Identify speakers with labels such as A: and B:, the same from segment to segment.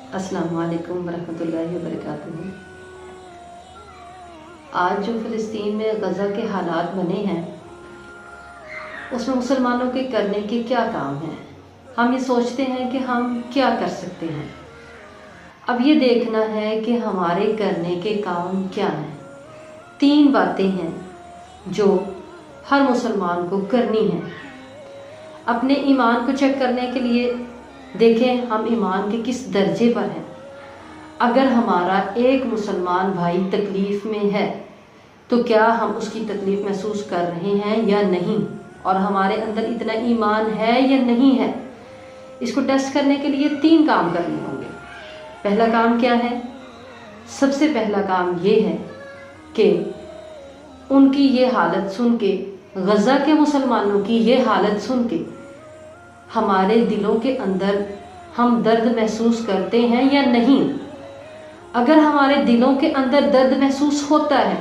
A: अस्सलामु अलैकुम वरहमतुल्लाहि वबरकातुहू। आज जो फ़लस्तीन में गज़ा के हालात बने हैं उसमें मुसलमानों के करने के क्या काम हैं। हम ये सोचते हैं कि हम क्या कर सकते हैं। अब ये देखना है कि हमारे करने के काम क्या हैं। 3 बातें हैं जो हर मुसलमान को करनी हैं। अपने ईमान को चेक करने के लिए देखें हम ईमान के किस दर्जे पर हैं। अगर हमारा एक मुसलमान भाई तकलीफ़ में है तो क्या हम उसकी तकलीफ़ महसूस कर रहे हैं या नहीं, और हमारे अंदर इतना ईमान है या नहीं है। इसको टेस्ट करने के लिए 3 काम करने होंगे। पहला काम क्या है? सबसे पहला काम ये है कि उनकी ये हालत सुन के, गज़ा के मुसलमानों की ये हालत सुन के हमारे दिलों के अंदर हम दर्द महसूस करते हैं या नहीं। अगर हमारे दिलों के अंदर दर्द महसूस होता है,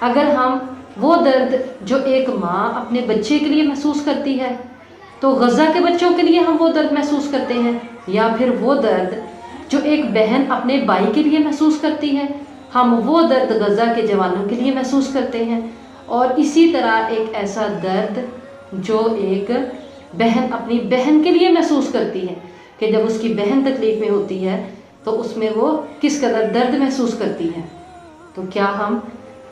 A: अगर हम वो दर्द जो एक माँ अपने बच्चे के लिए महसूस करती है तो गज़ा के बच्चों के लिए हम वो दर्द महसूस करते हैं, या फिर वो दर्द जो एक बहन अपने भाई के लिए महसूस करती है हम वो दर्द गज़ा के जवानों के लिए महसूस करते हैं। और इसी तरह एक ऐसा दर्द जो एक बहन अपनी बहन के लिए महसूस करती है कि जब उसकी बहन तकलीफ़ में होती है तो उसमें वो किस कदर दर्द महसूस करती है। तो क्या हम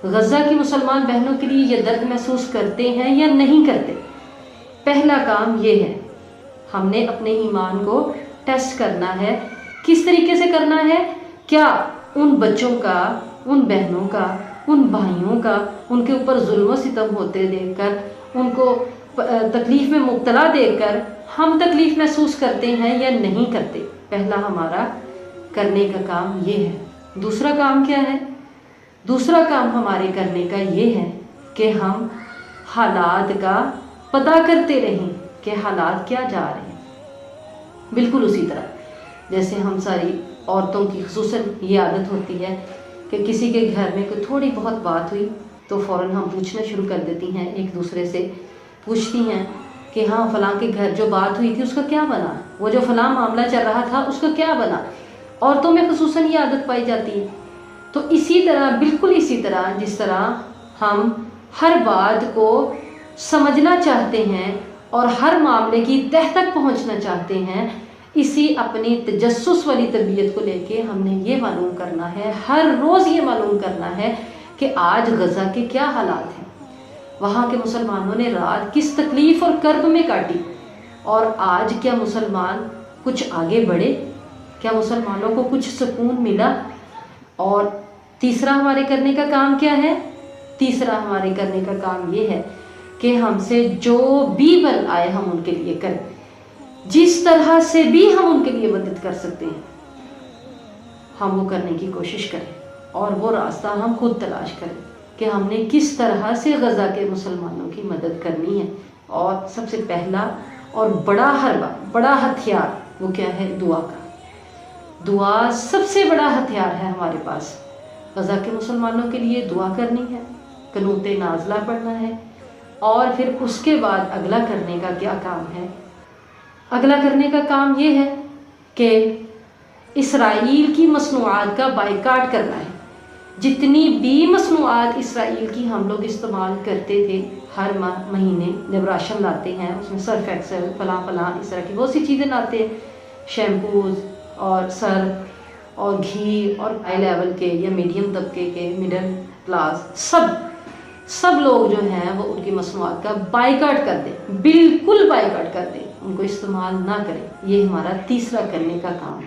A: गज़ा की मुसलमान बहनों के लिए ये दर्द महसूस करते हैं या नहीं करते? पहला काम ये है, हमने अपने ईमान को टेस्ट करना है। किस तरीके से करना है? क्या उन बच्चों का, उन बहनों का, उन भाइयों का उनके ऊपर जुल्म सितम होते देखकर, उनको तकलीफ़ में मुब्तला देखकर हम तकलीफ़ महसूस करते हैं या नहीं करते? पहला हमारा करने का काम ये है। दूसरा काम क्या है? दूसरा काम हमारे करने का ये है कि हम हालात का पता करते रहें कि हालात क्या जा रहे हैं। बिल्कुल उसी तरह जैसे हम सारी औरतों की खुसूसन ये आदत होती है कि किसी के घर में कोई थोड़ी बहुत बात हुई तो फ़ौरन हम पूछना शुरू कर देती हैं, एक दूसरे से पूछती हैं कि हाँ फ़लाँ के घर जो बात हुई थी उसका क्या बना, वो जो फ़लाँ मामला चल रहा था उसका क्या बना। औरतों में खुसूसन ये आदत पाई जाती है। तो इसी तरह, बिल्कुल इसी तरह जिस तरह हम हर बात को समझना चाहते हैं और हर मामले की तह तक पहुंचना चाहते हैं, इसी अपनी तजस्सुस वाली तरबियत को लेके हमने ये मालूम करना है, हर रोज़ ये मालूम करना है कि आज गज़ा के क्या हालात हैं, वहाँ के मुसलमानों ने रात किस तकलीफ़ और कर्ब में काटी, और आज क्या मुसलमान कुछ आगे बढ़े, क्या मुसलमानों को कुछ सुकून मिला। और तीसरा हमारे करने का काम क्या है? तीसरा हमारे करने का काम ये है कि हमसे जो भी बल आए हम उनके लिए करें, जिस तरह से भी हम उनके लिए मदद कर सकते हैं हम वो करने की कोशिश करें, और वो रास्ता हम खुद तलाश करें कि हमने किस तरह से गज़ा के मुसलमानों की मदद करनी है। और सबसे पहला और बड़ा हथियार वो क्या है? दुआ का। दुआ सबसे बड़ा हथियार है हमारे पास। गज़ा के मुसलमानों के लिए दुआ करनी है, कनूत नाज़िला पढ़ना है, और फिर उसके बाद अगला करने का क्या काम है? अगला करने का काम ये है कि इसराइल की मसनूआत का बाइकाट करना है। जितनी भी मसनूआत इसराइल की हम लोग इस्तेमाल करते थे हर महीने जब राशन लाते हैं, उसमें सर्फ एक्सेल फलां इस तरह की बहुत सी चीज़ें लाते हैं, शैम्पूज़ और सर्फ और घी, और हाई लेवल के या मीडियम तबके के, मिडिल क्लास, सब लोग जो हैं वो उनकी मसनूआत का बाइकाट कर दें, बिल्कुल बाइकाट कर दें, उनको इस्तेमाल ना करें। ये हमारा तीसरा करने का काम है।